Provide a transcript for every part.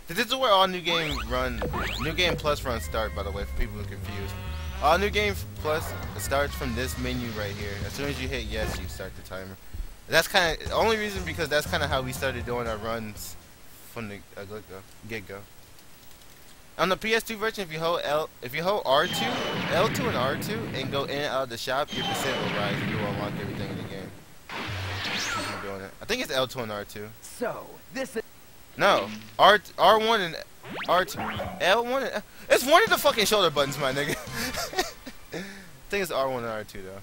This is where all New Game Plus runs start, by the way, for people who are confused. All New Game Plus starts from this menu right here. As soon as you hit yes, you start the timer. That's kind of the only reason, because that's kind of how we started doing our runs from the get-go. On the PS2 version, if you hold R2, L2 and R2, and go in and out of the shop, your percent will rise and you will unlock everything in the game. I'm doing it. I think it's L2 and R2. So this is No, R1 and R2, L1 and it's one of the fucking shoulder buttons, my nigga. I think it's R1 and R2 though.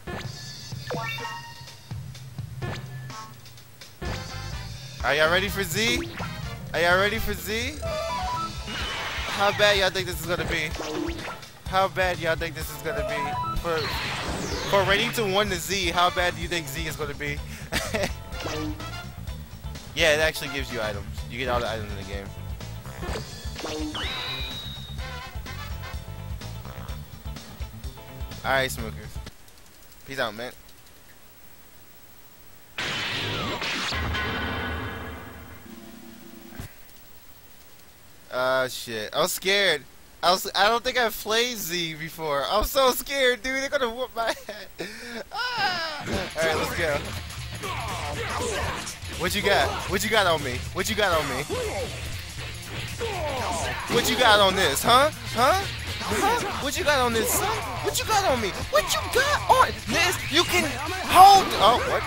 Are y'all ready for Z? Are y'all ready for Z? How bad y'all think this is gonna be? How bad y'all think this is gonna be? For rating to 1 to Z, how bad do you think Z is gonna be? Yeah, it actually gives you items. You get all the items in the game. Alright, smokers. Peace out, man. Shit. I was scared. I don't think I've played Z before. I'm so scared, dude. They're gonna whoop my head. Ah! Alright, let's go. What you got? What you got on me? What you got on me? What you got on this, huh? Huh? Huh? What you got on this, son? What you got on me? What you got on this? You can hold. Oh, what?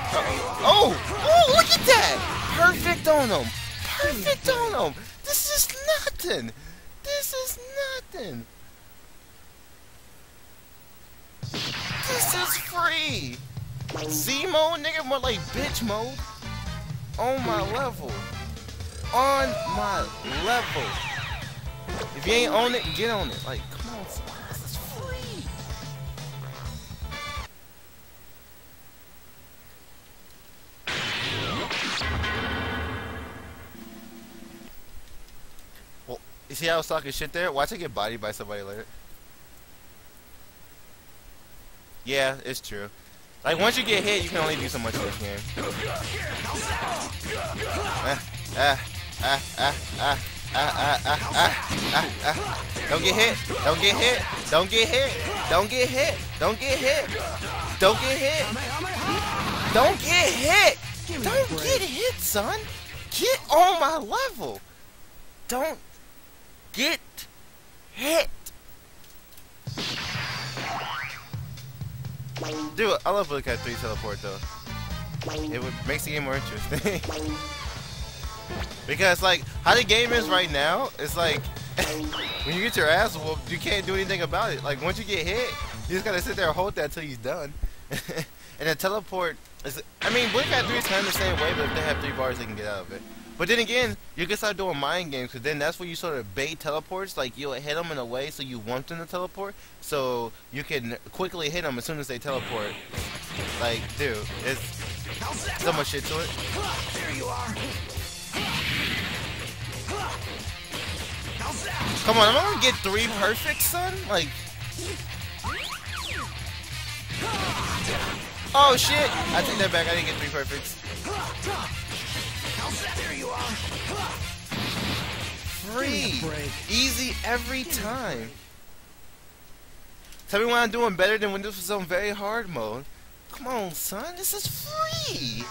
Oh, oh, look at that! Perfect on him. Perfect on him. This is nothing. This is nothing. This is free. Z mode, nigga, more like bitch mode. On my level. On my level. If you ain't on it, get on it. Like, come on, son. This is free. Well, you see how I was talking shit there? Watch I get bodied by somebody later. Yeah, it's true. Like, once you get hit, you can only do so much in this game. Don't get hit. Don't get hit. Don't get hit. Don't get hit. Don't get hit. Don't get hit. Don't get hit. Don't get hit, son. Get on my level. Don't get hit. Dude, I love Budokai 3 teleport though. It makes the game more interesting. Because like how the game is right now, it's like when you get your ass whooped, you can't do anything about it. Like once you get hit, you just gotta sit there and hold that till he's done. And the teleport is, I mean, Budokai 3 is kind of the same way, but if they have 3 bars, they can get out of it. But then again, you can start doing mind games, because then that's where you sort of bait teleports. Like, you'll hit them in a way so you want them to teleport, so you can quickly hit them as soon as they teleport. Like, dude, it's so much shit to it. there you are. Come on, I'm gonna get 3 perfect, son? Like... Oh, shit! I take that back, I didn't get 3 perfects. There you are. Free! Easy every time. Tell me when I'm doing better than when this was on very hard mode. Come on, son, this is free!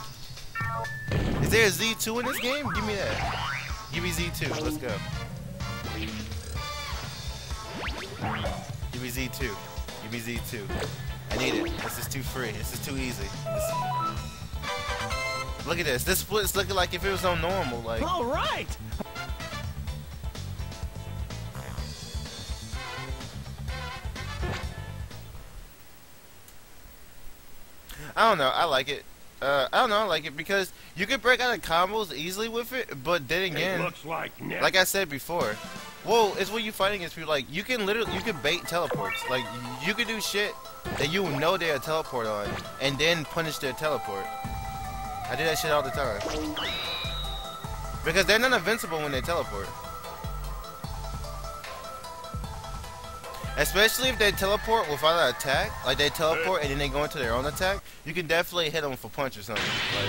Is there a Z2 in this game? Give me that. Give me Z2, let's go. Give me Z2. Give me Z2. I need it. This is too free. This is too easy. Look at this. This split's looking like if it was on normal. Like. All right. I don't know. I like it. I don't know. I like it because you can break out of combos easily with it. But then again, It looks like I said before, well, it's when you fighting against people. Like you can literally, you can bait teleports. Like you can do shit that you know they're a teleport on, and then punish their teleport. I do that shit all the time. Because they're not invincible when they teleport. Especially if they teleport without an attack. Like they teleport and then they go into their own attack. You can definitely hit them with a punch or something. Like,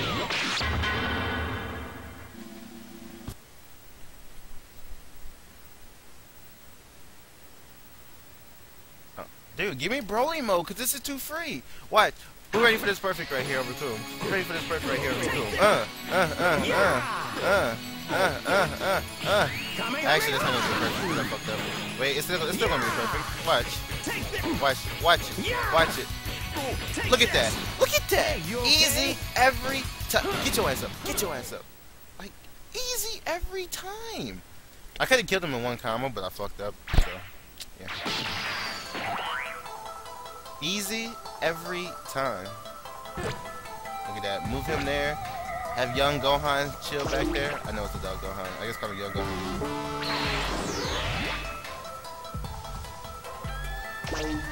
Dude, give me Broly mode, cause this is too free. Watch. We're ready for this perfect right here over cool. We're ready for this perfect right here over cool. Actually, that's not gonna be perfect. I fucked up. Wait, it's still gonna be perfect. Watch. Watch it. Look at that. Look at that. Easy every time. Get your ass up. Get your ass up. Like, easy every time. I could have killed him in one combo, but I fucked up. So, yeah. Easy every time. Look at that. Move him there. Have young Gohan chill back there. I know it's a dog Gohan. I guess call him young Gohan.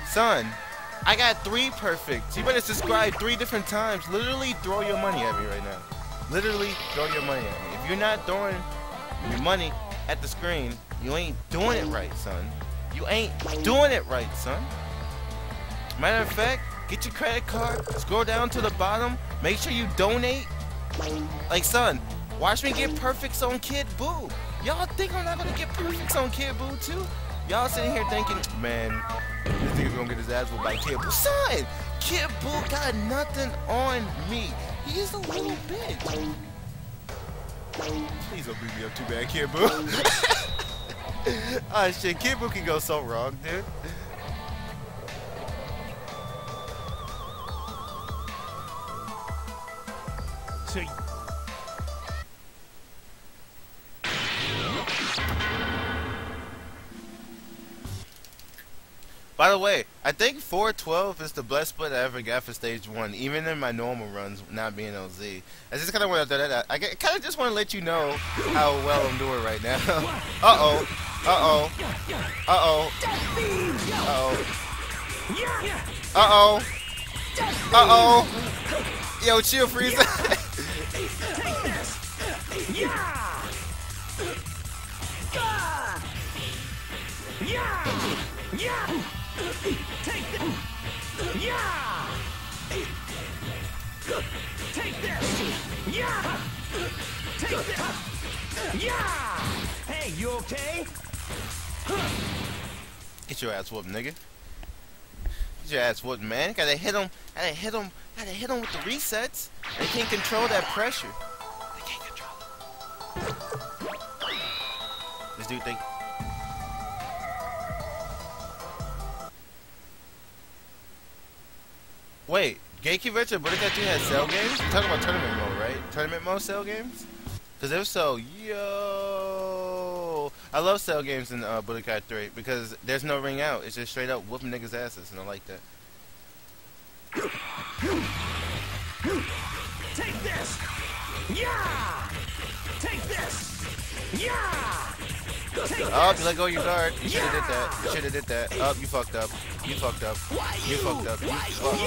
Son, I got 3 perfect. You better subscribe 3 different times. Literally throw your money at me right now. Literally throw your money at me. If you're not throwing your money at the screen, you ain't doing it right, son. You ain't doing it right, son. Matter of fact, get your credit card, scroll down to the bottom, make sure you donate. Like, son, watch me get perfects on Kid Buu. Y'all think I'm not gonna get perfects on Kid Buu too? Y'all sitting here thinking, man, this nigga's gonna get his ass whooped by Kid Buu. Son, Kid Buu got nothing on me. He's a little bitch. Please don't beat me up too bad, Kid Buu. Oh shit, Kid Buu can go so wrong, dude. By the way, I think 412 is the best split I ever got for stage 1, even in my normal runs, not being on Z. I just kind of want to throw that out. I kind of just want to let you know how well I'm doing right now. Uh-oh. Uh-oh. Uh-oh. Uh-oh. Uh-oh. Uh-oh. Yo, chill, Frieza. Take this! Yeah! Take this! Yeah! Take this! Yeah! Hey, you okay? Get your ass whooped, nigga. Get your ass whooped, man. Gotta hit him with the resets. They can't control that pressure. They can't control it. This dude think. Wait, Gatekeeper and Budokai 2 had cell games? You're talking about tournament mode, right? Tournament mode cell games? Because if so, yo, I love cell games in Budokai 3 because there's no ring out. It's just straight up whooping niggas' asses, and I like that. Take this! Yeah! Take this! Yeah! Oh, you let go of your guard. You should have did that. You should have did that. Oh, you fucked up. You fucked up. You fucked up. You fucked up.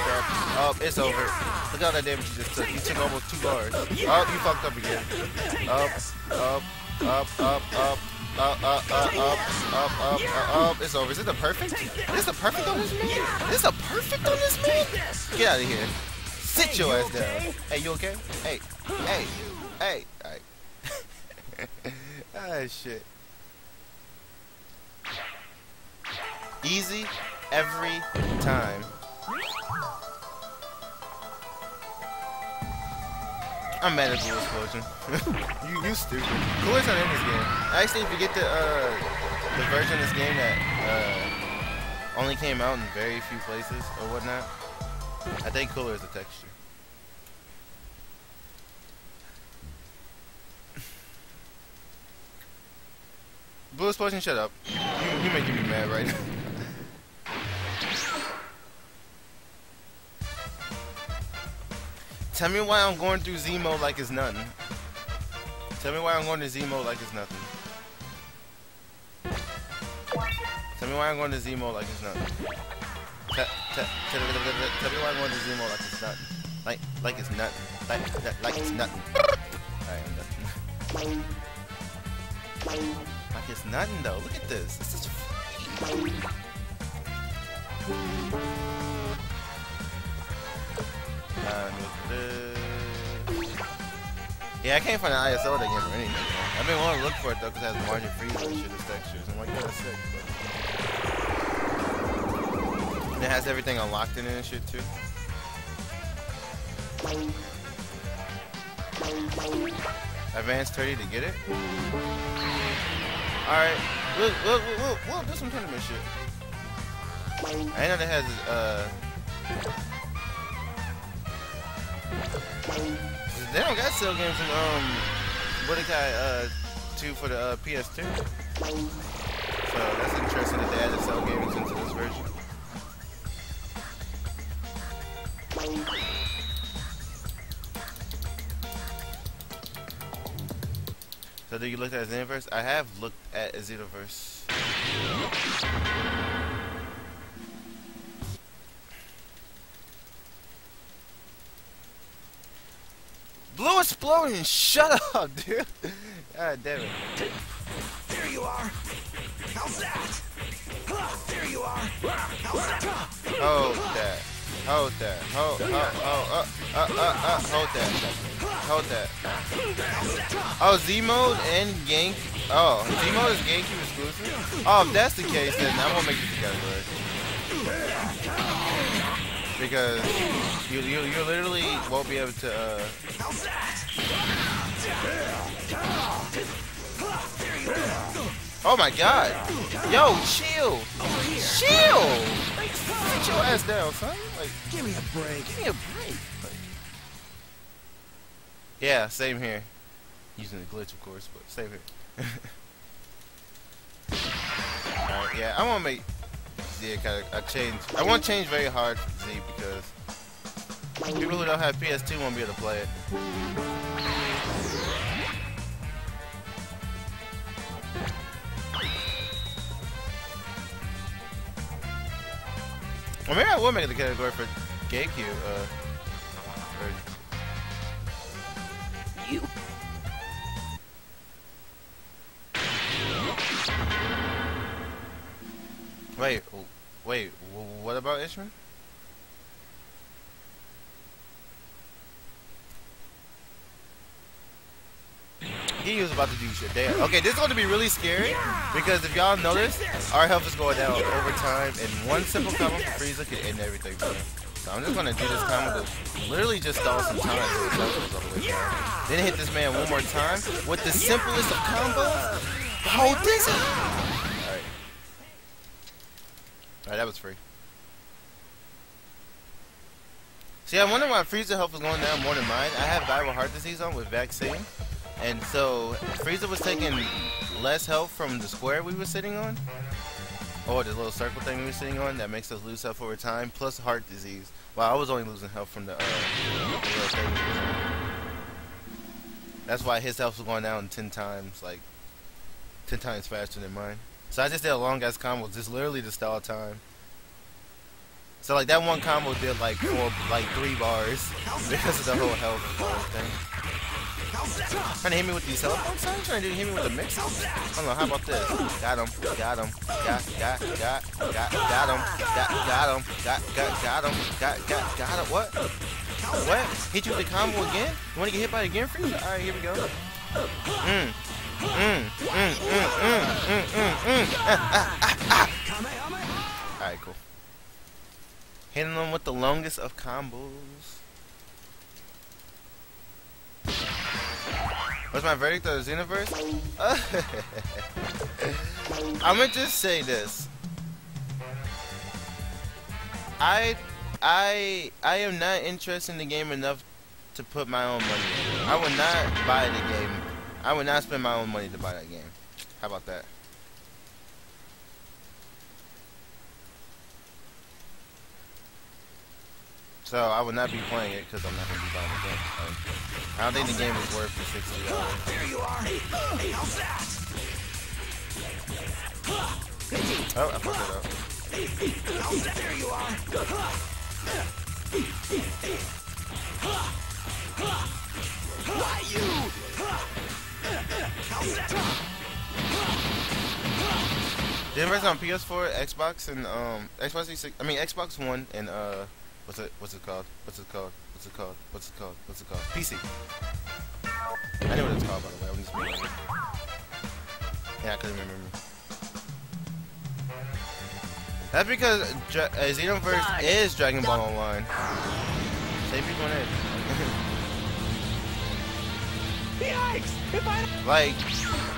Oh, it's over. Look at all that damage you just took. You took almost 2 bars. Oh, you fucked up again. Up, up, up, up, up. Up. It's over. Is it the perfect? Is the perfect on this man? Is the perfect on this man? Get out of here. Sit your ass down. Hey, you okay? Hey. Hey. Hey. Alright. Ah, shit. Easy every time. I'm mad at Blue Explosion. you stupid. Cooler's not in this game. Actually, if you get the version of this game that only came out in very few places or whatnot, I think Cooler is the texture. Blue Explosion, shut up. You making me mad right now. Tell me why I'm going through Z mode like it's nothing. Tell me why I'm going to Z mode like it's nothing. Tell me why I'm going to Z mode like it's nothing. Tell me why I'm going to Z mode like it's nothing. Like it's nothing. Like it's nothing. Alright, I'm done. Like it's nothing though. Look at this. This is free. Yeah, I can't find an ISO that game or anything. I've been wanting to look for it though because it has margin freeze and shit as textures. I'm like, yeah, that's sick. But it has everything unlocked in it and shit too. Advanced 30 to get it. Alright, we'll do some tournament shit. I know that has they don't got sale games in Budokai 2 for the PS2. So that's interesting that they added sale games into this version. So do you look at Xenoverse? I have looked at Xenoverse. Blue explosion! Shut up, dude! God damn it. There you are. How's that? There you are. How's that? Hold that. Hold that. Hold that. Hold that. Oh, Z mode and Gank. Oh, Z mode is GameCube exclusive? Oh, if that's the case, then I won't make it together, because you literally won't be able to Oh my god! Yo, chill! Chill! Like, sit your ass down, son. Like, Give me a break. give me a break. Like, yeah, same here. Using the glitch, of course, but same here. Alright, yeah, I want to make Z a change. I want to change very hard for Z because people who don't have PS2 won't be able to play it. Well, maybe I will make the category for GameCube. You. Wait, what about Ishman? He was about to do shit. Damn. Okay, this is going to be really scary because if y'all notice, our health is going down over time, and one simple combo from Frieza can end everything for him. So I'm just going to do this combo to literally just stall some time so his health goes all the way down. Then hit this man one more time with the simplest of combos. Hold this up. Alright. Alright, that was free. See, I wonder why Frieza health was going down more than mine. I have viral heart disease on with vaccine. And so, Frieza was taking less health from the square we were sitting on, or the little circle thing we were sitting on that makes us lose health over time, plus heart disease. While I was only losing health from the little thing. That's why his health was going down 10 times, like 10 times faster than mine. So I just did a long ass combo, just literally to stall time. So like that one combo did like 3 bars because of the whole health thing. Trying to hit me with these teleports, son? Trying to hit me with the mix? I don't know, how about this? Got him, got him, got him, got him, got him, what? What? Hit you with the combo again? You wanna get hit by it again, Frieza? Alright, here we go. Alright, cool. Hitting them with the longest of combos. What's my verdict of the Xenoverse? I'ma just say this. I am not interested in the game enough to put my own money in it. I would not buy the game. I would not spend my own money to buy that game. How about that? So I would not be playing it because I'm not going to be buying the game. I don't think the game is worth the $60. There you are. Hey, how's that? Oh, I fucked it up. How's that? There you are. Why you? How's that? The version on PS4, Xbox, and Xbox 360. I mean Xbox One and what's it called? PC. I know what it's called, by the way. I'm just being like, yeah, I couldn't remember. That's because Xenoverse is Dragon Ball Online. Save people in it. Yikes! If I Like,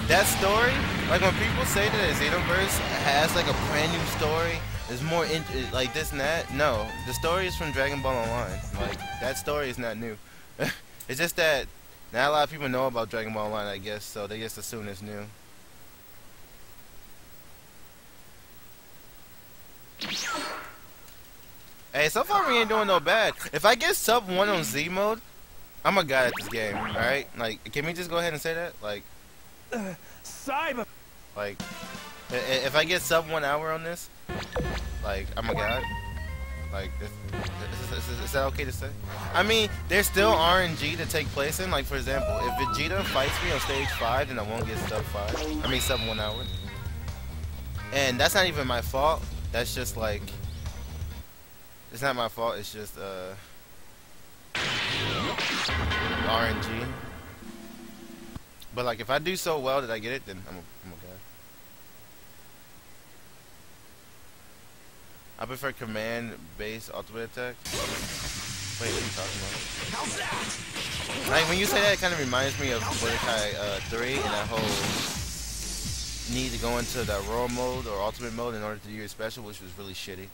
that story, like when people say that Xenoverse has like a brand new story, there's more like this and that. No, the story is from Dragon Ball Online. Like, that story is not new. It's just that not a lot of people know about Dragon Ball Online, I guess, so they just assume it's new. Hey, so far we ain't doing no bad. If I get sub 1 on Z mode, I'm a god at this game, alright? Like, can we just go ahead and say that? Like, Cyber. like, if I get sub 1 hour on this, like, I'm a god. Like, is that okay to say? I mean, there's still RNG to take place in. Like, for example, if Vegeta fights me on stage 5, then I won't get sub 5. I mean, sub 1 hour. And that's not even my fault. That's just like, it's not my fault. It's just RNG. But like, if I do so well that I get it, then I'm a god. I prefer command-based ultimate attack. Wait, what are you talking about? How's that? Like, when you say that, it kind of reminds me of Budokai 3 and that whole need to go into that raw mode or ultimate mode in order to do your special, which was really shitty.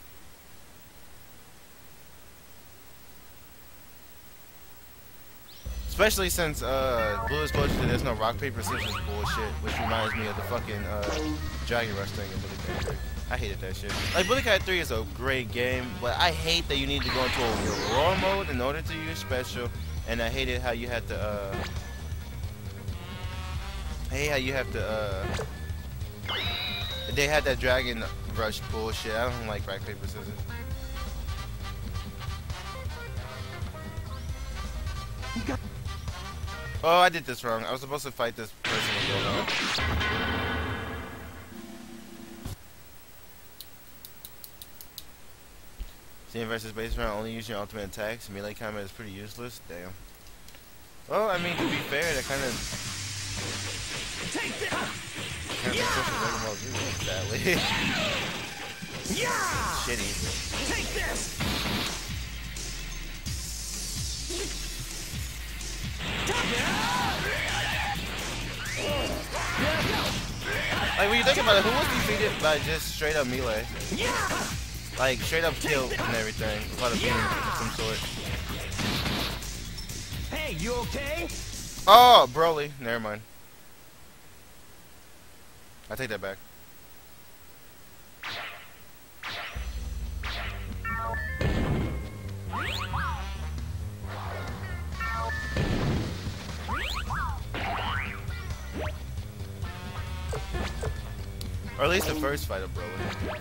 Especially since Blue Explosion, there's no rock paper scissors bullshit, which reminds me of the fucking Dragon Rush thing in Budokai 3. I hated that shit. Like, Budokai 3 is a great game, but I hate that you need to go into a raw mode in order to use special, and I hated how you had to they had that Dragon Rush bullshit. I don't like rock paper scissors. Oh, I did this wrong. I was supposed to fight this person with Gohan. Team versus base round, only use your ultimate attacks. Melee combat is pretty useless. Damn. Well, I mean, to be fair, that kind of Dragon Ball Z, sadly. Shitty. Take this. Like, when you think about it, who was defeated by just straight up melee? Like, straight up kill and everything, without a beam of some sort. Hey, you okay? Oh, Broly. Never mind. I take that back. Or at least the first fight of Broly.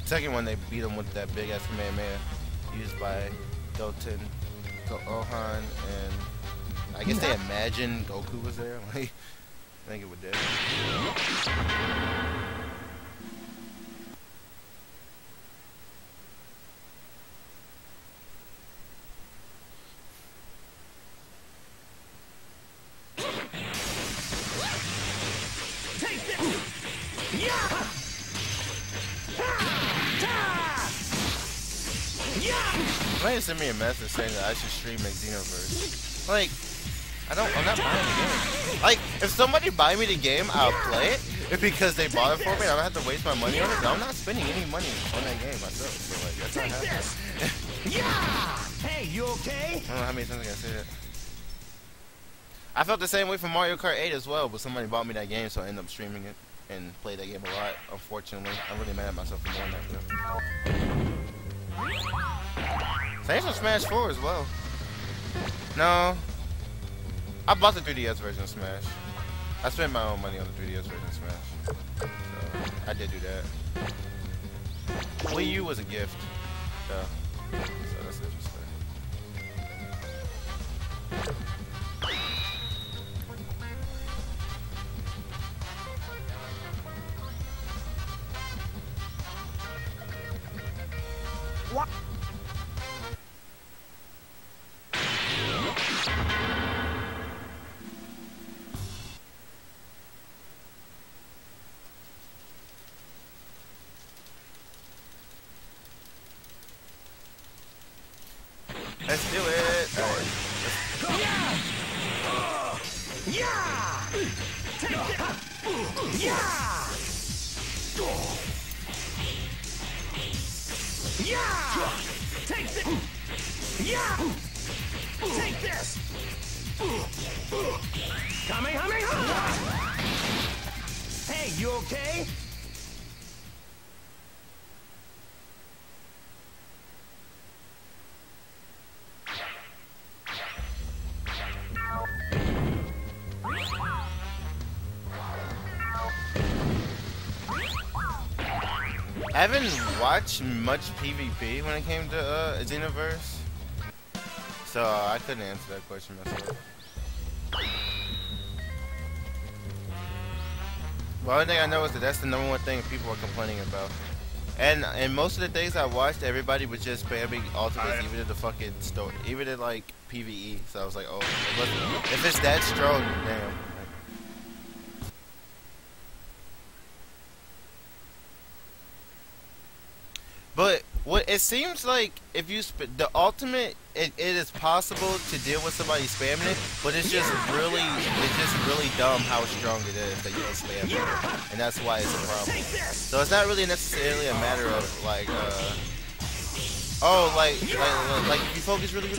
Second one, they beat him with that big ass Kamehameha used by Goten, Gohan, and I guess they imagined Goku was there. Like, I think it would did. Somebody sent me a message saying that I should stream Xenoverse. Like, I'm not buying the game. Like, if somebody buy me the game, I'll play it. If because they bought it for me, I don't have to waste my money on it. I'm not spending any money on that game myself. So, like, that's not happening. Yeah! Hey, you okay? I don't know how many times I gotta say that. I felt the same way for Mario Kart 8 as well, but somebody bought me that game, so I ended up streaming it and played that game a lot, unfortunately. I'm really mad at myself for doing that, though. Same for Smash 4 as well. No. I bought the 3DS version of Smash. I spent my own money on the 3DS version of Smash. So, I did do that. Wii U was a gift. So that's interesting. What? Yeah! Yeah! Take this! Yeah! Take this! Kamehameha! Hey, you okay? I haven't watched much PvP when it came to Xenoverse, so I couldn't answer that question myself. The only thing I know is that that's the #1 thing people are complaining about. And most of the things I watched, everybody was just spamming ultimates, even in the fucking story, even in like PvE. So I was like, oh, if it's that strong, damn. But what it seems like, if you the ultimate, it is possible to deal with somebody spamming it, but it's just really dumb how strong it is that you can spam it, and that's why it's a problem. So it's not really necessarily a matter of like, like if you focus really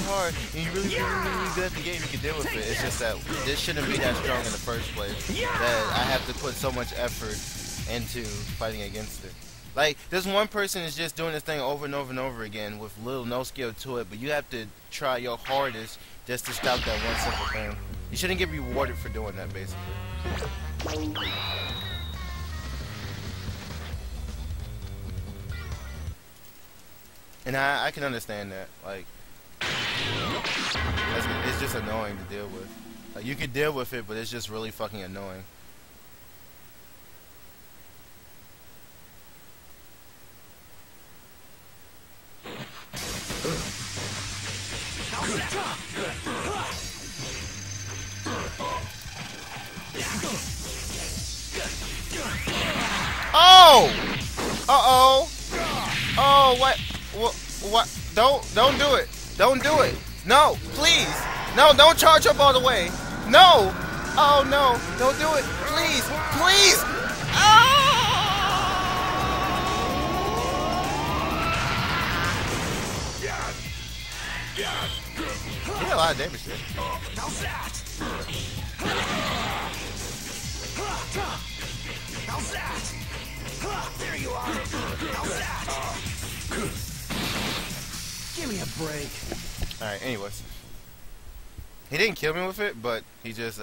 hard and you really good at the game, you can deal with it. It's just that this shouldn't be that strong in the first place. That I have to put so much effort into fighting against it. Like, this one person is just doing this thing over and over again with no skill to it, but you have to try your hardest just to stop that one simple thing. You shouldn't get rewarded for doing that, basically. And I can understand that. Like, it's just annoying to deal with. Like, you could deal with it, but it's just really fucking annoying. Oh! Uh-oh! Oh, what? Don't do it! Don't do it! No, please! No, don't charge up all the way! No! Oh, no! Don't do it! Please! Please! Oh! He did a lot of damage there. How's that? How's that? There you are. How's that? Give me a break. Alright, anyways. He didn't kill me with it, but he just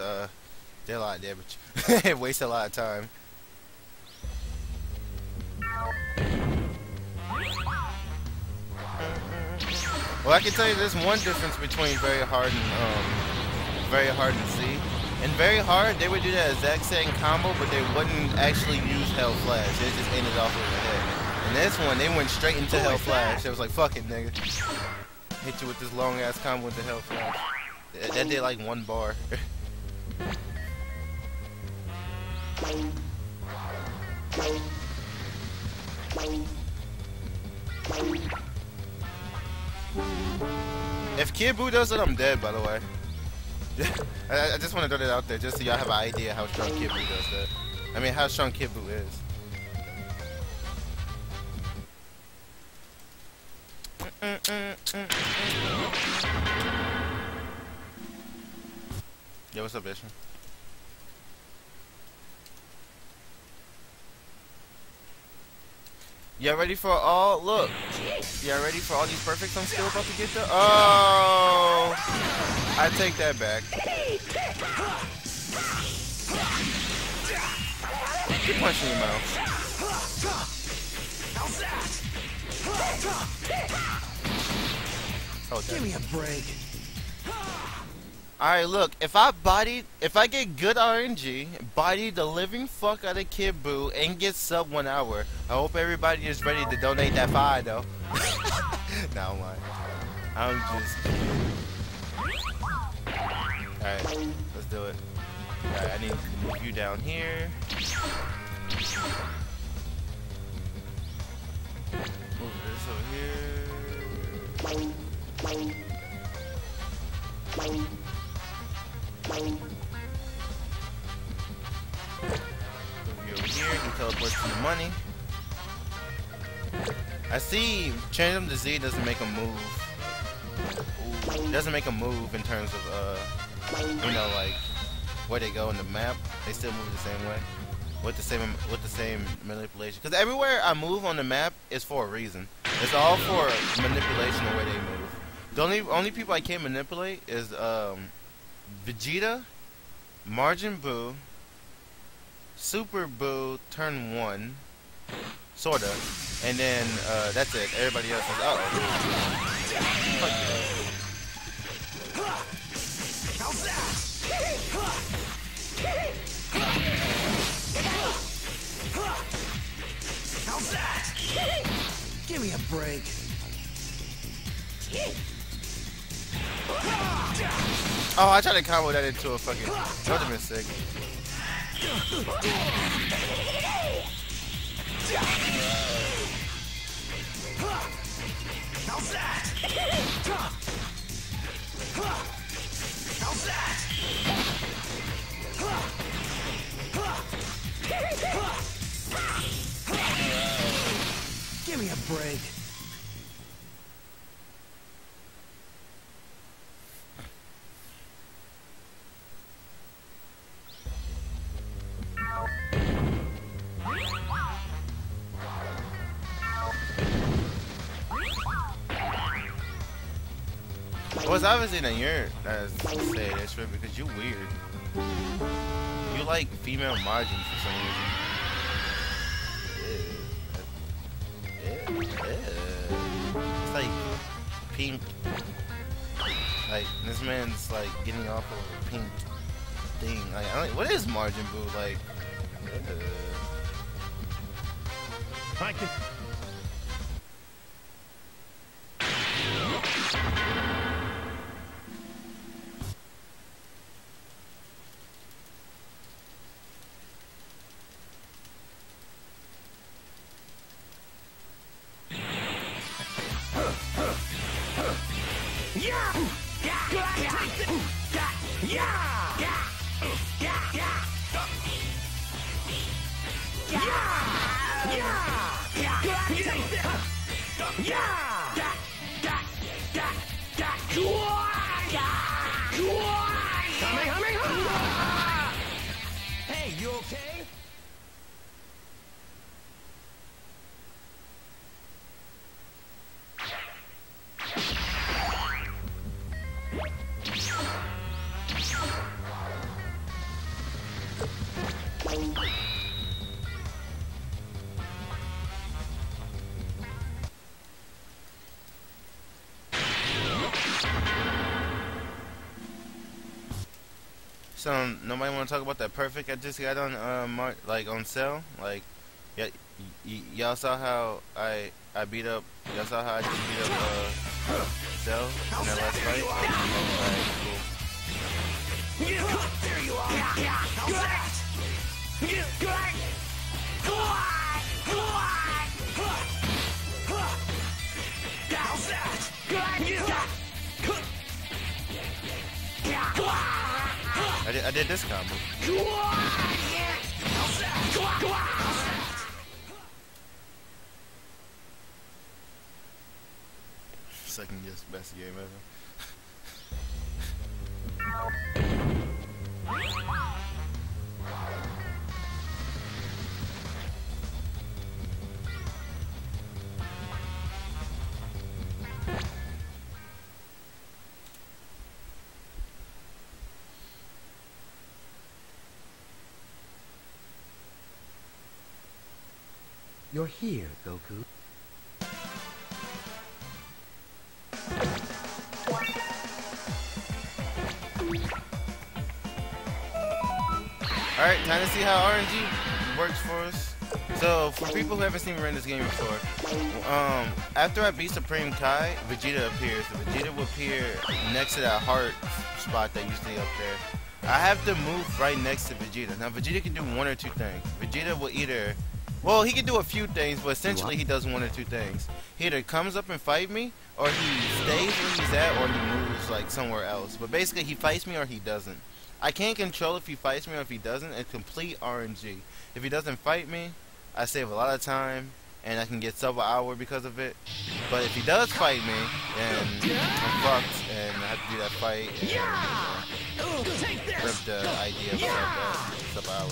did a lot of damage. It wasted a lot of time. Well, I can tell you there's one difference between very hard and C. In very hard, they would do that exact same combo, but they wouldn't actually use Hell Flash. They just ended off with the head. And this one, they went straight into Hell Flash. It was like, fuck it, nigga. Hit you with this long ass combo with the Hell Flash. That did like 1 bar. If Kid Buu does it, I'm dead, by the way. I just want to throw that out there, just so y'all have an idea how strong Kid Buu does that. I mean, how strong Kid Buu is. Yo, what's up, Bishop? Y'all ready for all? Look. Y'all ready for all these perfects I'm still about to get there? Oh! I take that back. Keep punching your mouth. Oh, Give me a break. Alright, look, if I get good RNG, body the living fuck out of Kid Buu, and get sub 1 hour, I hope everybody is ready to donate that $5 though. No, I'm just kidding. Alright, let's do it. Alright, I need to move you down here. Move this over here. He teleports to the money. I see change him to Z doesn't make a move. Ooh, doesn't make a move in terms of you know, like where they go in the map. They still move the same way with the same manipulation. Because everywhere I move on the map is for a reason. It's all for manipulation of where they move. The only people I can't manipulate is Vegeta, Margin Buu, Super Buu, turn 1, sorta, and then that's it. Everybody else is fuck How's that? How's that? Give me a break. Oh, I tried to combo that into a fucking. That would have been sick. How's that? How's that? Give me a break. Well, it's obviously that you're saying this shit because you weird. You like female margins for some reason. It's like pink. Like this man's like getting off of a pink thing. Like, what is Margin Buu like? I can. Hey, you okay? So nobody want to talk about that perfect I just got on like on sale. Like, yeah, y'all saw how I beat up. Y'all saw how I just beat up Cell in that last fight. Alright, cool. There you are. How's that? How's that? I did this combo. How's that? Second guess best game ever. You're here, Goku. Alright, time to see how RNG works for us. So, for people who haven't seen me run this game before, after I beat Supreme Kai, Vegeta appears. The Vegeta will appear next to that heart spot that used to be up there. I have to move right next to Vegeta. Now, Vegeta can do one or two things. Vegeta will either... Well, he can do a few things, but essentially he does one or two things. He either comes up and fight me, or he stays where he's at, or he moves like somewhere else. But basically, he fights me or he doesn't. I can't control if he fights me or if he doesn't. It's complete RNG. If he doesn't fight me, I save a lot of time and I can get sub an hour because of it. But if he does fight me, then I'm fucked and I have to do that fight and rip the idea of sub hour.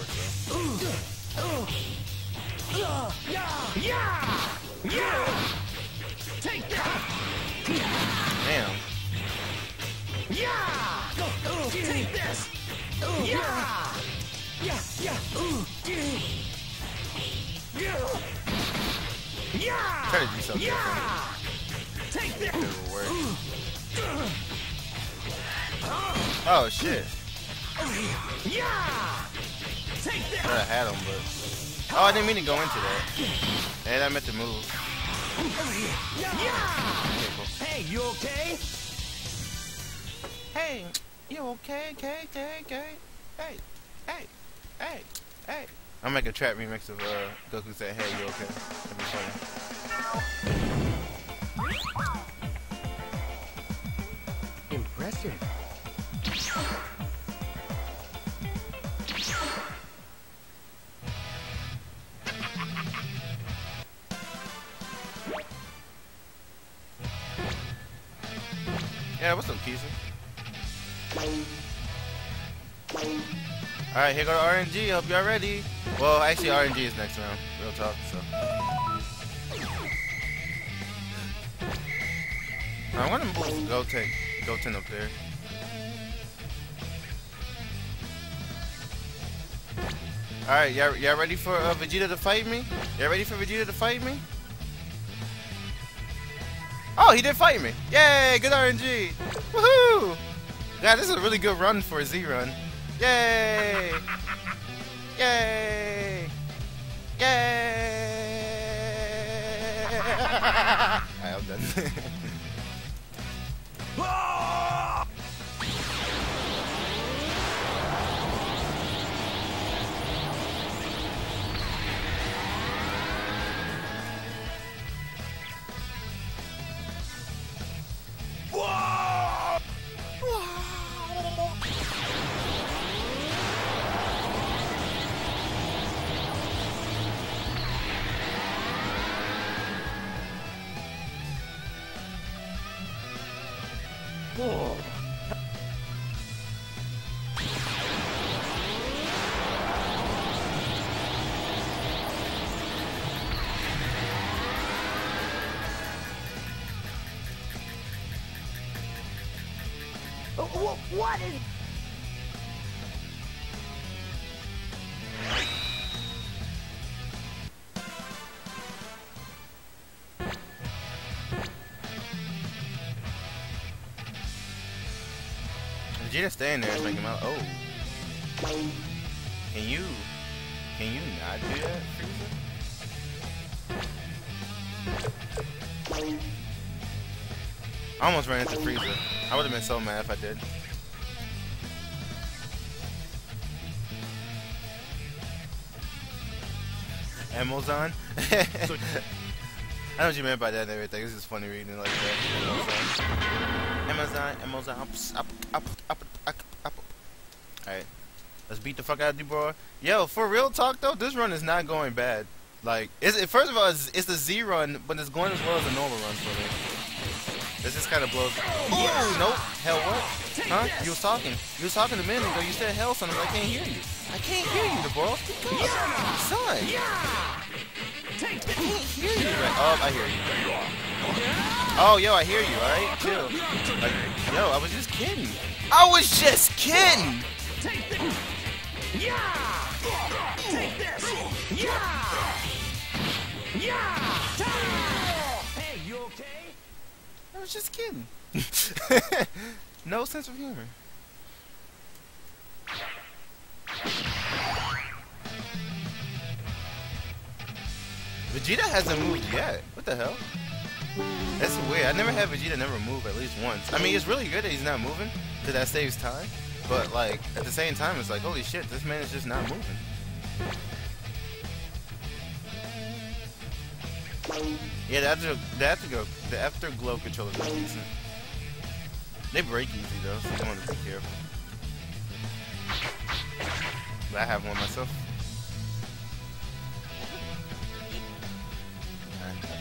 Take that! Damn. Take this! Try to do something different. Take this! It will work. Oh shit. Take this! I thought I had him, but oh, I didn't mean to go into that. And I meant to move. Okay, cool. Hey, you okay? Hey, you okay? Hey. I'll make a trap remix of Goku saying, "Hey, you okay?" That'd be funny. Impressive. Yeah, what's up, Keeson? Alright, here go to RNG. Hope y'all ready. Well, actually, RNG is next round. Real talk, so. I want to move Goten up there. Alright, y'all ready for Vegeta to fight me? Y'all ready for Vegeta to fight me? Oh, he did fight me. Yay, good RNG. Woohoo! God, this is a really good run for a Z run. Yay! Yay! Yay! Alright, I'm done. What is... Vegeta staying there is making him out. Oh. Can you not do that, Frieza? I almost ran into Frieza. I would have been so mad if I did. Amazon? I know what you meant by that and everything. This is funny reading like that. Amazon. Alright. Let's beat the fuck out of you, bro. Yo, for real talk though, this run is not going bad. Like, first of all, it's the Z run, but it's going as well as a normal run for me. This just kind of blows. Oh, nope. Hell, what? Huh? You was talking a minute ago. You said hell something. I can't hear you. I can't hear you, the bro. Son. I can't hear you. Right. Oh, I hear you. Oh, yo, I hear you. All right, chill. Like, yo, I was just kidding. I was just kidding. Take this! Yeah! Take this! Yeah! Yeah! Hey, you okay? I was just kidding. No sense of humor. Vegeta hasn't moved yet. What the hell? That's weird. I never had Vegeta never move at least once. I mean, it's really good that he's not moving, because that saves time. But, like, at the same time, it's like, holy shit, this man is just not moving. Yeah, the afterglow controllers are decent. They break easy, though, so you want to be careful. But I have one myself.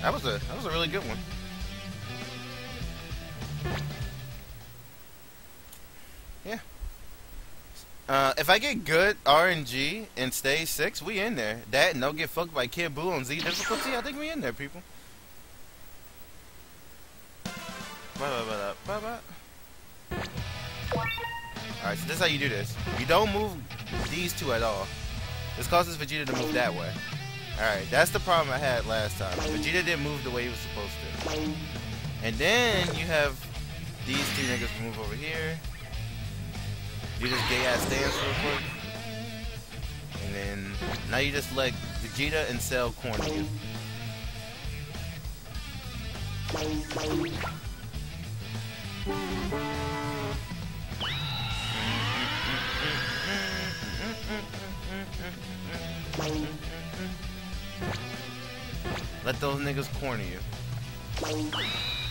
That was a really good one. Yeah. If I get good RNG in stage 6, we in there. That and don't get fucked by Kid Buu on Z difficulty, I think we in there, people. Alright, so this is how you do this. You don't move these two at all. This causes Vegeta to move that way. Alright, that's the problem I had last time. Vegeta didn't move the way he was supposed to. And then you have these two niggas move over here. Do this gay ass dance real quick. And then now you just let Vegeta and Cell corner you. Let those niggas corner you.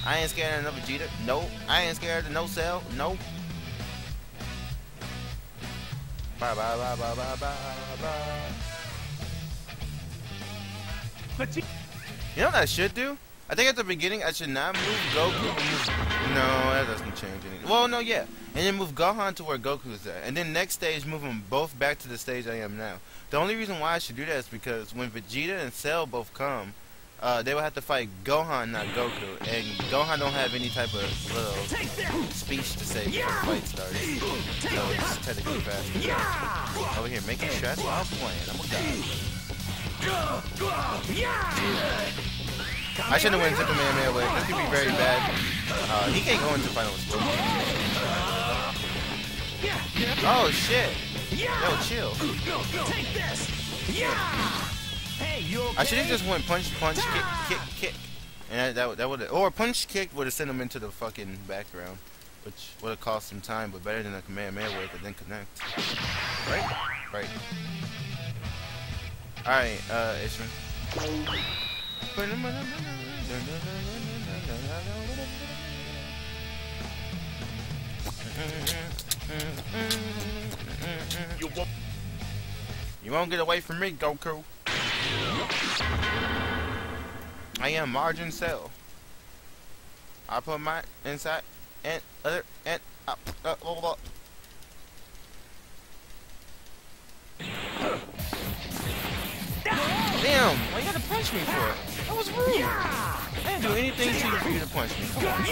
I ain't scared of no Vegeta. Nope. I ain't scared of no Cell. Nope. Bye bye bye bye bye bye bye. But you know what I should do? I think at the beginning I should not move Goku. No, that doesn't change anything. Well, no, yeah. And then move Gohan to where Goku's at. And then next stage move them both back to the stage I am now. The only reason why I should do that is because when Vegeta and Cell both come, they will have to fight Gohan, not Goku. And Gohan don't have any type of little speech to say before the fight starts. So it's technically faster. Over here, making shots while I'm playing. I'm a god. I shouldn't have went to the man away. This could be very bad. He can't go into final explode. Oh shit. Yo, chill. I should have just went punch, punch, kick. And that would have, or punch, kick would have sent him into the fucking background, which would have cost some time, but better than a Kamehameha wave that didn't connect. Right? Right. Alright, Ishman. You won't get away from me, Goku. I am Margin Cell. I put my inside and other and up. Damn, why you gotta punch me for it? That was rude. I didn't do anything to you for you to punch me. Come on.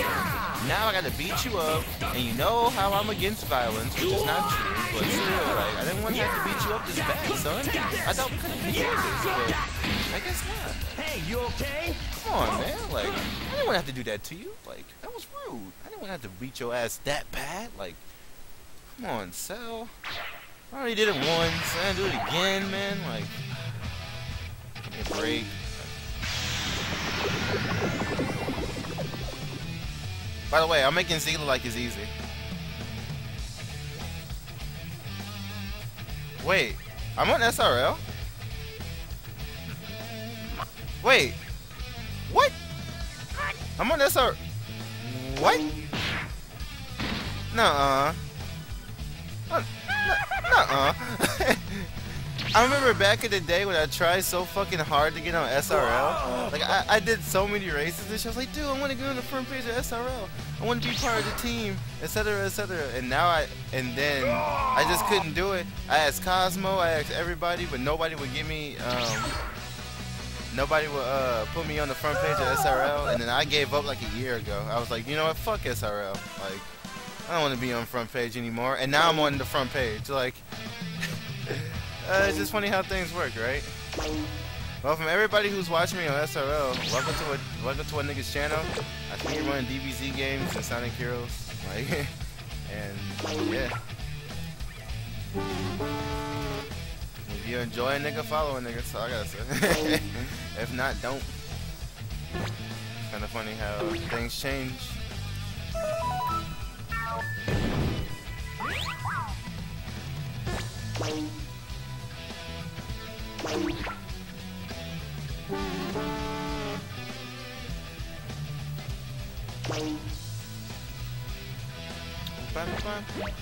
Now I gotta beat you up, and you know how I'm against violence, which is not true, but still, like, I didn't want to have to beat you up this bad, son. I thought we could have been doing this, but I guess not. Hey, you okay? Come on, man. Like, I didn't want to have to do that to you. Like, that was rude. I didn't want to have to beat your ass that bad. Like, come on, Cell. I already did it once. I didn't do it again, man. Like, give me a break. By the way, I'm making Z look like it's easy. Wait, I'm on SRL? Wait, what? I'm on SR. What? Nuh-uh. Nuh-uh. I remember back in the day when I tried so fucking hard to get on SRL. Like, I did so many races and she was like, dude, I want to go on the front page of SRL. I want to be part of the team, etc., etc. And now I just couldn't do it. I asked Cosmo, I asked everybody, but nobody would give me, nobody would put me on the front page of SRL. And then I gave up like a year ago. I was like, you know what, fuck SRL. Like, I don't want to be on the front page anymore. And now I'm on the front page. Like, it's just funny how things work, right? Well, from everybody who's watching me on SRL, welcome to a nigga's channel. I think you're running DBZ games and Sonic Heroes, like, and yeah. If you enjoy a nigga, follow a nigga. That's all I gotta say. If not, don't. It's kind of funny how things change.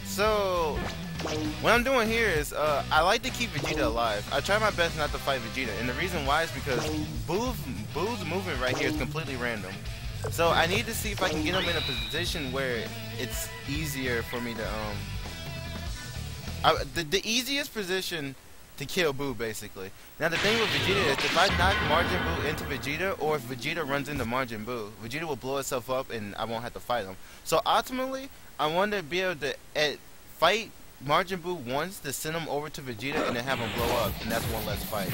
So, What I'm doing here is, I like to keep Vegeta alive. I try my best not to fight Vegeta, and the reason why is because Boo's movement right here is completely random. So I need to see if I can get him in a position where it's easier for me to, the easiest position to kill Boo, basically. Now the thing with Vegeta is, if I knock Majin Buu into Vegeta, or if Vegeta runs into Majin Buu, Vegeta will blow itself up and I won't have to fight him. So ultimately, I want to be able to fight Majin Buu once to send him over to Vegeta and then have him blow up, and that's one less fight.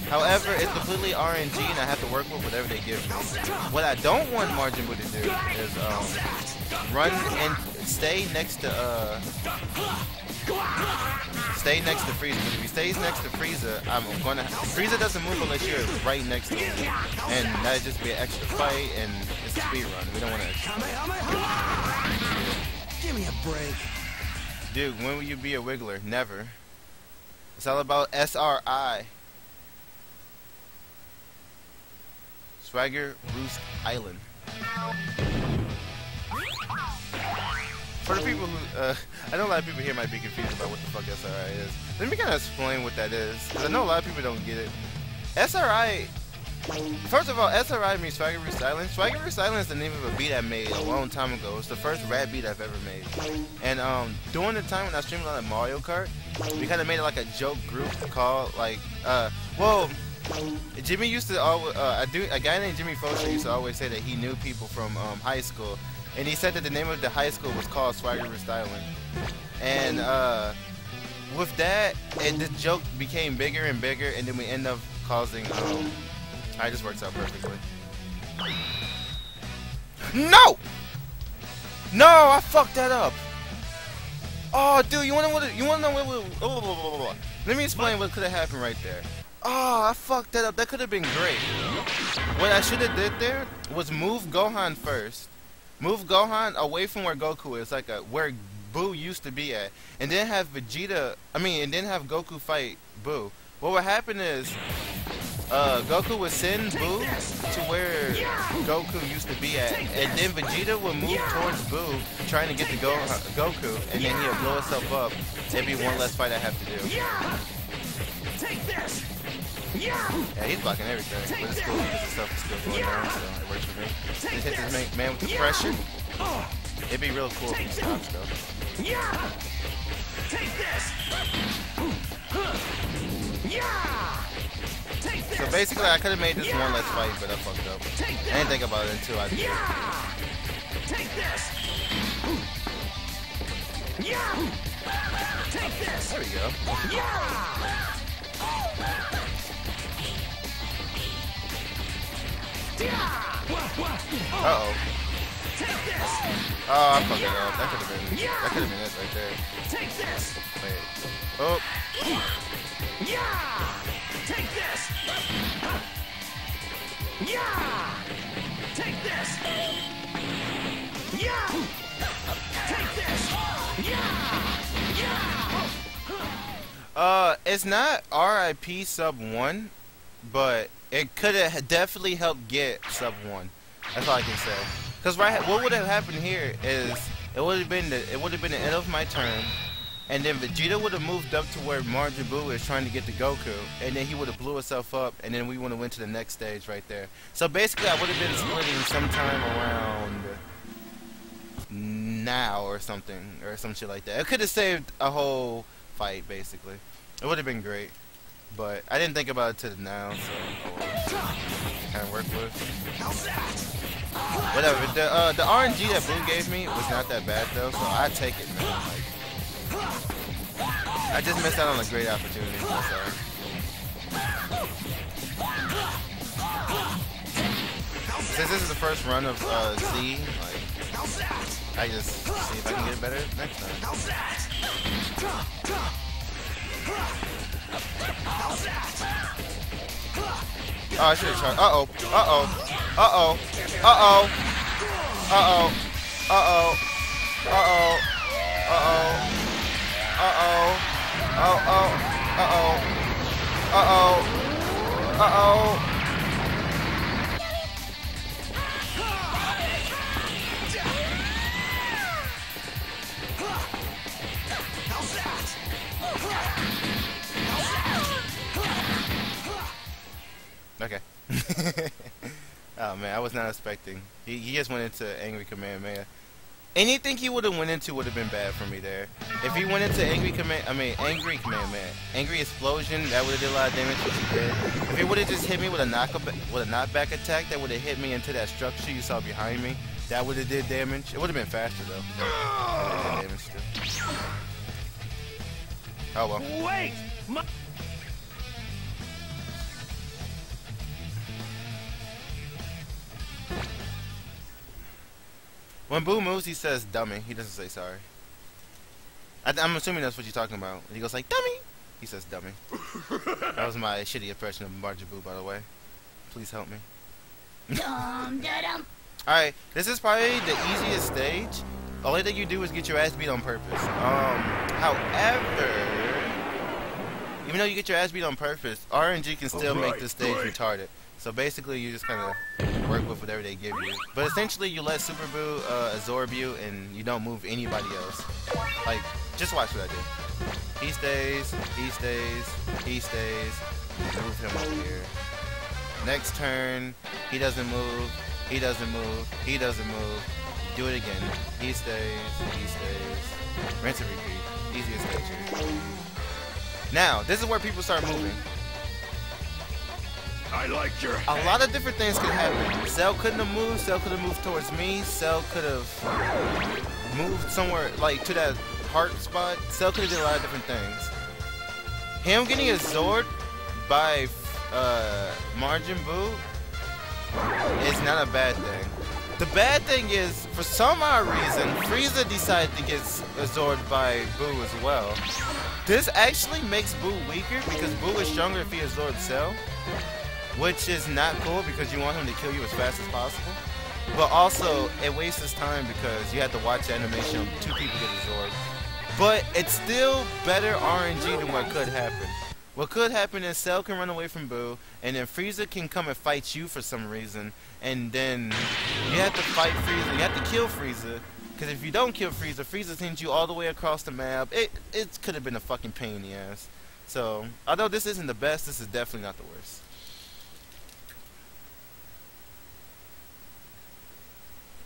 However, it's completely RNG and I have to work with whatever they give me. What I don't want Majin Buu to do is run and stay next to Frieza. Because if he stays next to Frieza, Frieza doesn't move unless you're right next to him, and that'd just be an extra fight, and it's a speed run. We don't want to. Give me a break. Dude, when will you be a Wiggler? Never. It's all about SRI. Swagger Roost Island. For the people who, I know a lot of people here might be confused about what the fuck SRI is. Let me kind of explain what that is, because I know a lot of people don't get it. SRI, first of all, SRI means Swagger Roost Island. Swagger Roost Island is the name of a beat I made a long time ago. It's the first rap beat I've ever made. And during the time when I streamed a lot of Mario Kart, we kind of made it like a joke group called, like, well, Jimmy used to always, a guy named Jimmy Fosher used to always say that he knew people from high school. And he said that the name of the high school was called Swagger Roost Island. And with that, this joke became bigger and bigger, and then we end up causing, it just works out perfectly. No! No, I fucked that up. Oh, dude, you wanna know what? Let me explain what could have happened right there. Oh, I fucked that up. That could have been great. What I should have did there was move Gohan first. Move Gohan away from where Goku is, like where Boo used to be at, and then have and then have Goku fight Boo. What would happen is, Goku would send Boo to where Goku used to be at, and then Vegeta would move towards Boo, trying to get to Goku, and then he'll blow himself up. It'd be one less fight I have to do. Take this. Yeah, he's blocking everything, but it's cool because the stuff is still going down, so it works for me. Just hit this man with the pressure. It'd be real cool if he stops, though. Take this. So basically, I could have made this one less fight, but I fucked up. I didn't think about it until I did. Take this. Take this. There we go. Uh-oh. Oh, I fucked it up. That could have been it right there. Take this. Wait. Oh. Take this. Take this. It's not RIP sub 1, but it could have definitely helped get sub 1. That's all I can say. Cause what would have happened here is it would have been the end of my turn, and then Vegeta would have moved up to where Majin Buu is trying to get to Goku, and then he would have blew himself up, and then we would have went to the next stage right there. So basically, I would have been splitting sometime around now or something, or some shit like that. It could have saved a whole fight, basically. It would have been great, but I didn't think about it till now, so kind of work with. Whatever. The RNG that Boo gave me was not that bad though, so I take it, man. Like, I just missed out on a great opportunity. I'm sorry. Since this is the first run of Z, like, I just see if I can get it better next time. Oh, I should have tried. Uh-oh. Uh-oh. Uh-oh. Uh-oh. Uh-oh. Uh-oh. Uh-oh. Uh-oh. Uh-oh. Uh-oh. Uh-oh. Uh-oh. Uh-oh. How's that? Okay. Oh man, I was not expecting. He just went into Angry Kamehameha. Anything he would have went into would have been bad for me there. If he went into Angry Kamehameha, Angry Explosion, that would have did a lot of damage, which he did. If he would have just hit me with a knockback attack, that would have hit me into that structure you saw behind me. That would have did damage. It would have been faster though. Did damage still. Oh well. Wait! When Boo moves, he says dummy. He doesn't say sorry. I'm assuming that's what you're talking about. He goes like, dummy! He says dummy. That was my shitty impression of Margin Boo, by the way. Please help me. Alright, this is probably the easiest stage. The only thing you do is get your ass beat on purpose. However, even though you get your ass beat on purpose, RNG can still make this stage retarded. So basically, you just kind of work with whatever they give you. But essentially, you let Super Boo absorb you, and you don't move anybody else. Like, just watch what I do. He stays, he stays, he stays. Move him over here. Next turn, he doesn't move, he doesn't move, he doesn't move. Do it again. He stays, he stays. Rinse and repeat. Easiest stage here. Now, this is where people start moving. I like your A lot of different things could happen. Cell couldn't have moved. Cell could have moved towards me. Cell could have moved somewhere, like, to that heart spot. Cell could have did a lot of different things. Him getting absorbed by Margin Boo is not a bad thing. The bad thing is, for some odd reason, Frieza decided to get absorbed by Boo as well. This actually makes Boo weaker because Boo is stronger if he absorbs Cell. Which is not cool because you want him to kill you as fast as possible. But also, it wastes his time because you have to watch the animation of 2 people get absorbed. But it's still better RNG than what could happen. What could happen is Cell can run away from Boo, and then Frieza can come and fight you for some reason. And then you have to fight Frieza, you have to kill Frieza. Because if you don't kill Frieza, Frieza sends you all the way across the map. It could have been a fucking pain in the ass. So, although this isn't the best, this is definitely not the worst.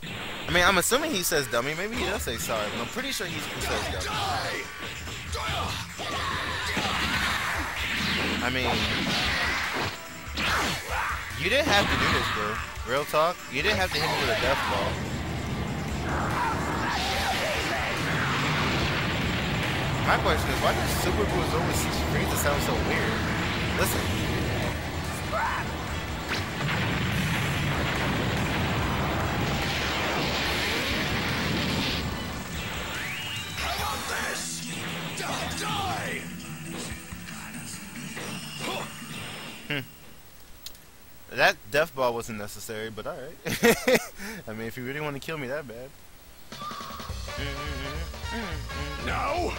I mean, I'm assuming he says dummy. Maybe he does say sorry, but I'm pretty sure he says dummy. I mean, you didn't have to do this, bro. Real talk. You didn't have to hit me with a death ball. My question is, why does Super Boo's overseas Frieza sound so weird? Listen. That death ball wasn't necessary, but alright. I mean, if you really want to kill me that bad. No!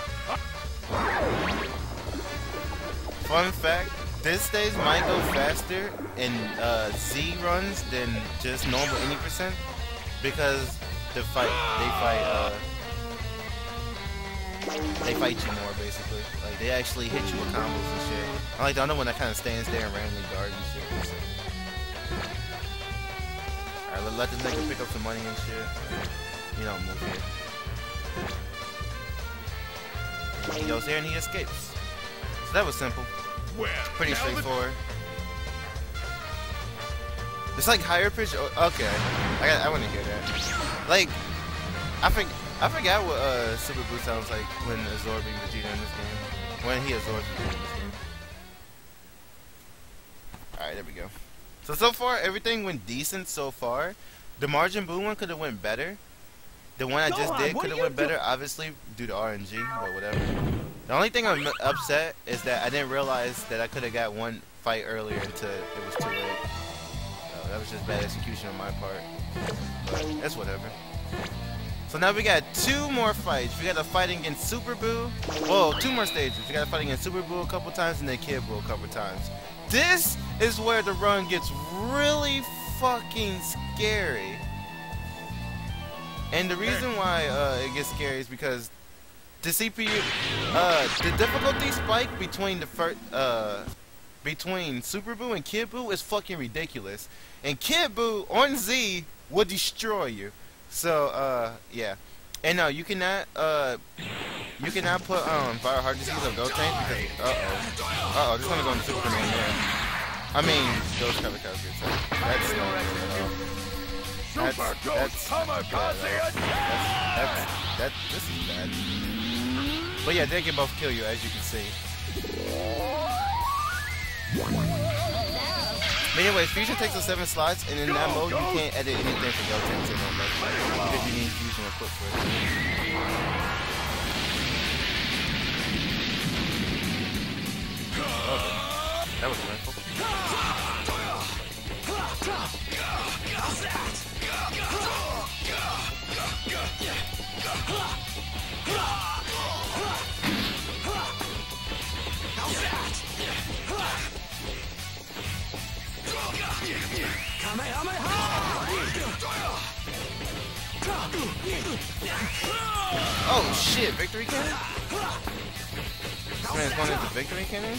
Fun fact, this stage might go faster in Z runs than just normal any percent because they fight you more basically. Like they actually hit you with combos and shit. Unlike the other one that kind of stands there and randomly guards and shit. So. Alright, let this nigga pick up some money and shit. You don't move here. He goes here and he escapes. So that was simple. Well, Pretty straightforward. It's like higher pitch. Okay, I want to hear that. Like, I forgot what Super Boo sounds like when absorbing Vegeta in this game. When he absorbs Vegeta in this game. Alright, there we go. So far, everything went decent so far. The Margin Boo one could have went better. The one I just did could have went better, obviously, due to RNG, but whatever. The only thing I'm upset is that I didn't realize that I could have got one fight earlier until it was too late. So that was just bad execution on my part. But that's whatever. So now we got 2 more fights. We got a fight against Super Boo. Whoa, 2 more stages. We got a fight against Super Boo a couple times and then Kid Boo a couple times. This is where the run gets really fucking scary. And the reason why it gets scary is because the CPU, the difficulty spike between the between Super Boo and Kid Boo is fucking ridiculous. And Kid Boo on Z will destroy you. So, yeah. And no, you cannot put Fire Hard Disease on Goten because this one's going to Superman there. I mean, those kind of characters. This is bad. But yeah, they can both kill you, as you can see. But anyways, Fusion takes the 7 slots, and in that mode, you can't edit anything for Goten to don't make because you need Fusion equipped for it. Okay. That was wonderful. Oh shit, Victory Cannon? This man's going into Victory Cannon?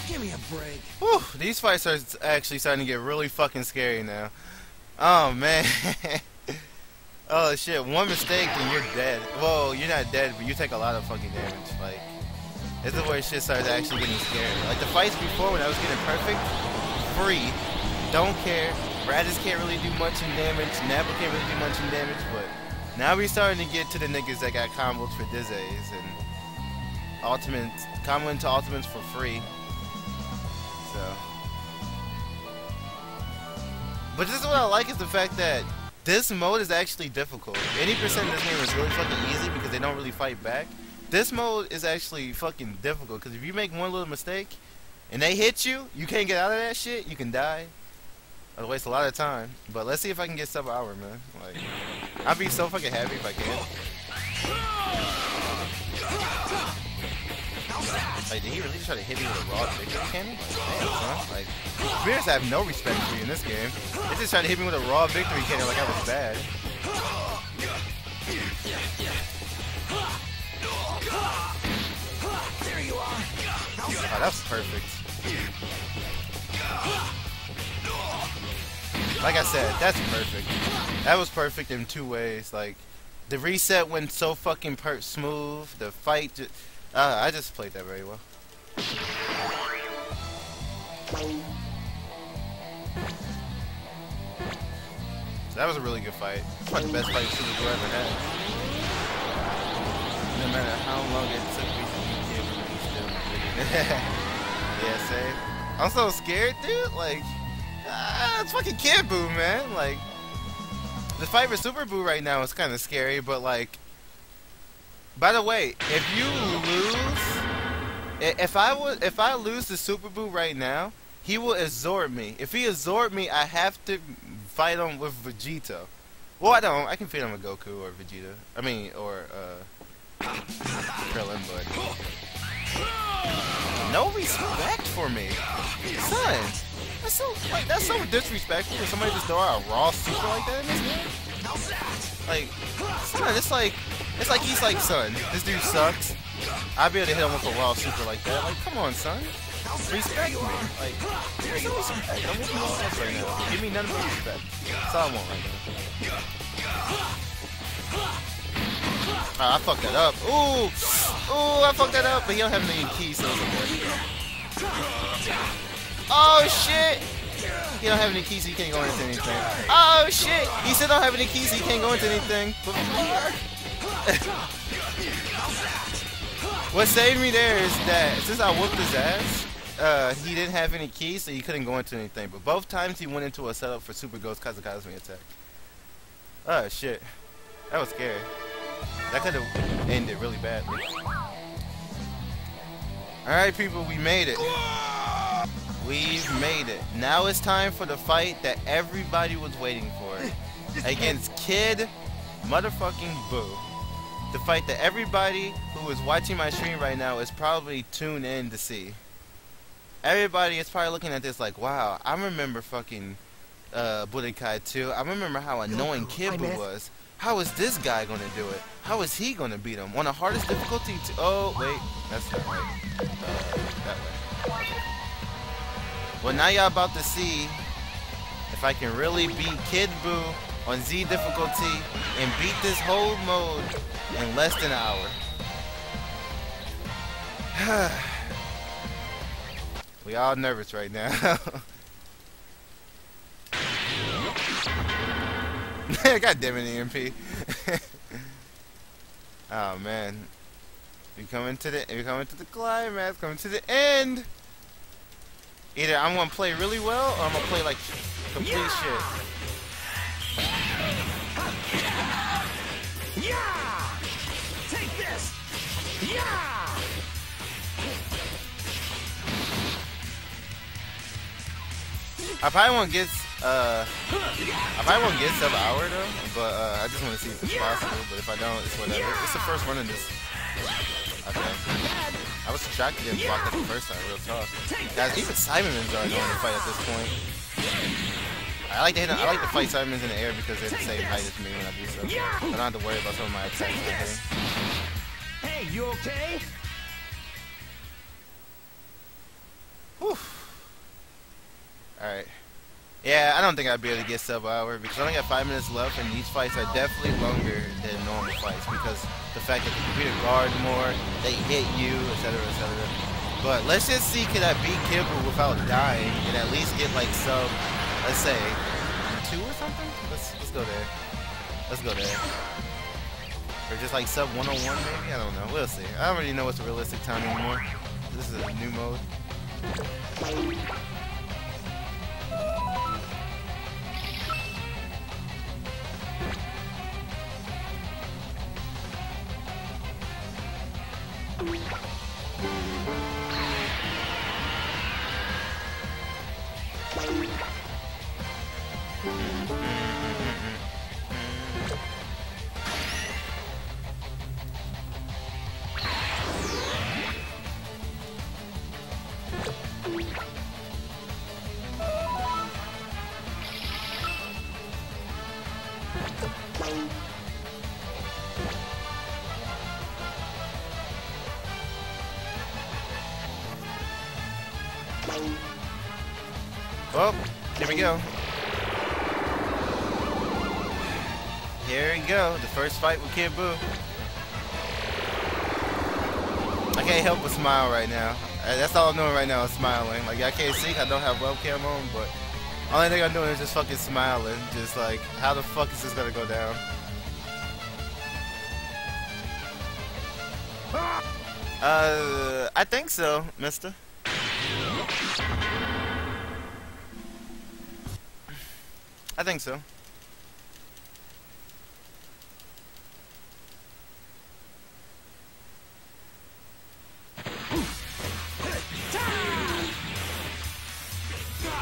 Give me a break. Whew, these fights are actually starting to get really fucking scary now. Oh man. Oh shit, one mistake and you're dead. Well, you're not dead, but you take a lot of fucking damage. Like, this is where shit started actually getting scary. Like the fights before when I was getting perfect, free, don't care. Raditz can't really do much in damage, Nappa can't really do much in damage, but now we're starting to get to the niggas that got combos for Dizzays and ultimates, combo into ultimates for free. So, but this is what I like is the fact that this mode is actually difficult. 80% of this game is really fucking easy because they don't really fight back. This mode is actually fucking difficult because if you make one little mistake and they hit you, you can't get out of that shit, you can die. I'll waste a lot of time. But let's see if I can get sub-hour, man. Like, I'd be so fucking happy if I can. Like, did he really try to hit me with a raw victory cannon? Like, damn, son. Like, Spears have no respect for you in this game. They just tried to hit me with a raw victory cannon like I was bad. There you are. Oh, that was perfect. Like I said, that's perfect. That was perfect in 2 ways. Like, the reset went so fucking smooth. The fight just... I just played that very well. So that was a really good fight. It's probably the best fight Super Boo ever had. No matter how long it took me to beat him, he still did it. Yeah, same. I'm so scared, dude. Like, it's fucking Kid Boo, man. Like, the fight with Super Boo right now is kind of scary, but like, by the way, if you lose, if I lose to Super Boo right now, he will absorb me. If he absorb me, I have to fight him with Vegeta. Well, I don't. I can fight him with Goku or Vegeta. I mean, or Krillin, but no respect for me, son. That's so disrespectful when somebody just throw out a raw super like that in this game. Like, son, it's like he's like, son, this dude sucks. I'll be able to hit him with a raw super like that. Like, come on, son. Respect me. Like, give me some respect. I'm with you all else right now. Give me none of my respect. That's all I want right now. Oh, I fucked that up. Ooh, I fucked that up. But he don't have any keys, so it's okay. Oh shit! He don't have any keys, so he can't go into anything. Oh shit! He still don't have any keys, so he can't go into anything. What saved me there is that since I whooped his ass, he didn't have any keys, so he couldn't go into anything. But both times he went into a setup for Super Ghost Kazakazmi attack. Oh shit. That was scary. That could have ended really badly. Alright people, we made it. We've made it. Now it's time for the fight that everybody was waiting for. Against Kid motherfucking Boo. The fight that everybody who is watching my stream right now is probably tuned in to see. Everybody is probably looking at this like, wow, I remember fucking Budokai 2. I remember how annoying Kid Boo was. How is this guy gonna do it? How is he gonna beat him? On the hardest difficulty oh, wait. That's not right. That way. Well, now y'all about to see if I can really beat Kid Buu on Z difficulty and beat this whole mode in less than an hour. We all nervous right now. God damn it, EMP. Oh man. We're coming to the climax, coming to the end. Either I'm gonna play really well or I'm gonna play like complete shit. Yeah! Take this! Yeah! I probably won't get sub hour though, but I just want to see if it's possible. But if I don't, it's whatever. It's the first run in this. Okay. I was shocked to get blocked at the first time, real talk. Guys, even Cybermen's are going to fight at this point. I like to fight Cybermen's in the air because they're the same height as me when I do so. I don't have to worry about some of my attacks or anything. Hey, you okay? Whew. Alright. Yeah, I don't think I'd be able to get sub hour because I only got 5 minutes left, and these fights are definitely longer than normal fights because the fact that the computer guard more, they hit you, etc., etc. But let's just see, can I beat Kid Buu without dying and at least get like sub, let's say 2 or something? Let's go there. Let's go there. Or just like sub 101 maybe? I don't know. We'll see. I don't really know what's the realistic time anymore. This is a new mode. Well, here we go. Here we go. The first fight with Kid Buu. I can't help but smile right now. That's all I'm doing right now is smiling. Like, I can't see, I don't have webcam on, but only thing I'm doing is just fucking smiling. Just like, how the fuck is this gonna go down? I think so, mister. I think so.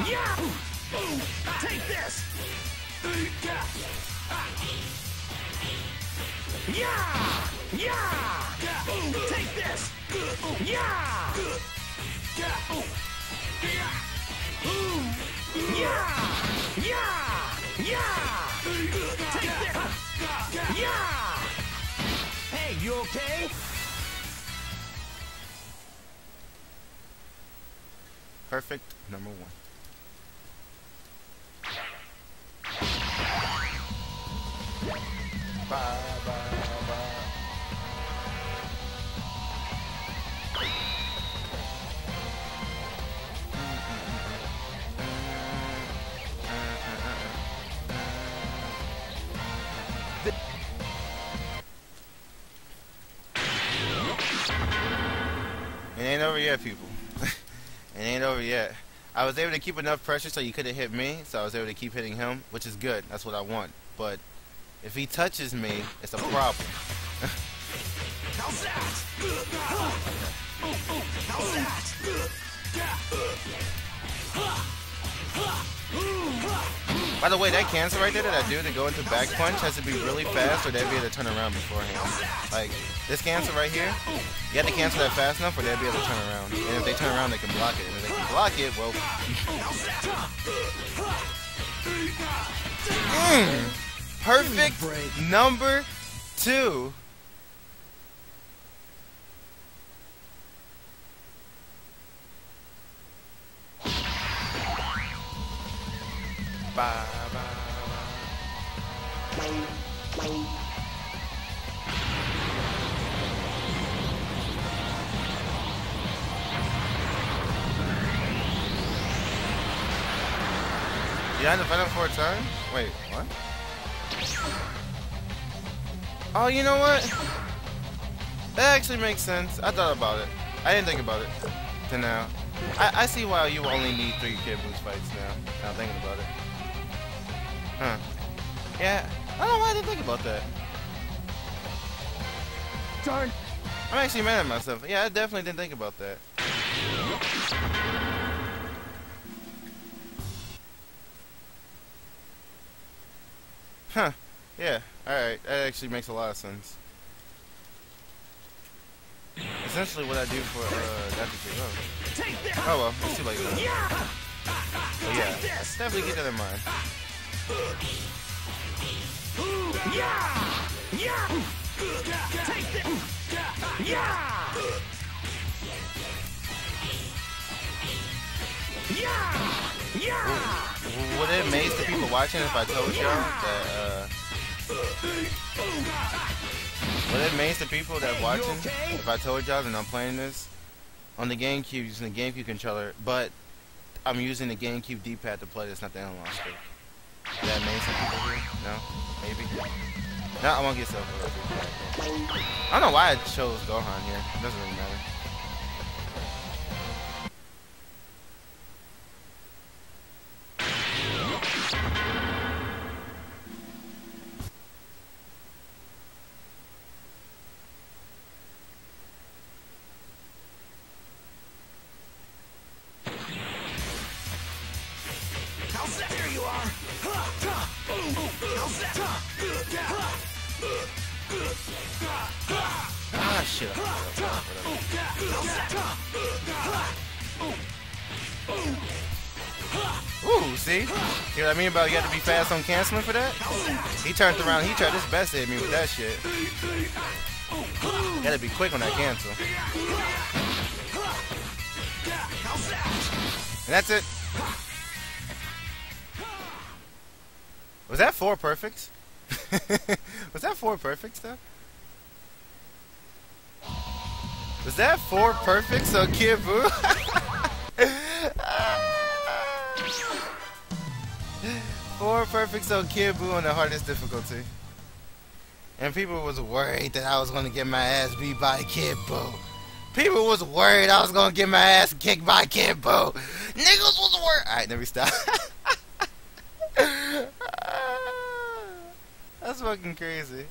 Yeah! Take this! Yeah! Yeah! Take this! Yeah! Yeah! Yeah! Yeah! Take this! Yeah! Hey, you okay? Perfect number 1. Bye, bye, bye. It ain't over yet, people. It ain't over yet. I was able to keep enough pressure so you couldn't hit me, so I was able to keep hitting him, which is good. That's what I want. But if he touches me, it's a problem. How's that? How's that? By the way, that cancel right there that I do to go into back punch has to be really fast or they'll be able to turn around beforehand. Like, this cancel right here, you have to cancel that fast enough or they'll be able to turn around. And if they turn around, they can block it. And if they can block it, well... perfect number 2. Bye, bye, bye. You had to fight him 4 times? Wait, what? Oh, you know what? That actually makes sense. I thought about it. I didn't think about it to now. I see why you only need 3 Kid Boo's fights now. Now thinking about it. Huh. Yeah, I don't know why I didn't think about that. Darn. I'm actually mad at myself. Yeah, I definitely didn't think about that. Huh. Yeah. Alright. That actually makes a lot of sense. Essentially what I do for, oh well, it's too late now. But yeah, definitely keep that in mind. Would it amaze the people watching if I told y'all that, would it amaze the people that watching if I told y'all that I'm playing this on the GameCube using the GameCube controller, but I'm using the GameCube D-pad to play this, not the analog stick? Would that amaze some people here? No? Maybe? No, I won't get so. I don't know why I chose Gohan here. It doesn't really matter. How's that? There you are. How's that? Ah, shit. Ooh, see? See what I mean about you got to be fast on canceling for that? He turned around, he tried his best to hit me with that shit. You gotta be quick on that cancel. And that's it. Was that 4 perfects? Was that 4 perfects though? Was that 4 perfects on Kid Buu? 4 perfects on Kid Buu on the hardest difficulty. And people was worried that I was gonna get my ass beat by Kid Buu. People was worried I was gonna get my ass kicked by Kid Buu. Niggas was worried. Alright, let me stop. That's fucking crazy.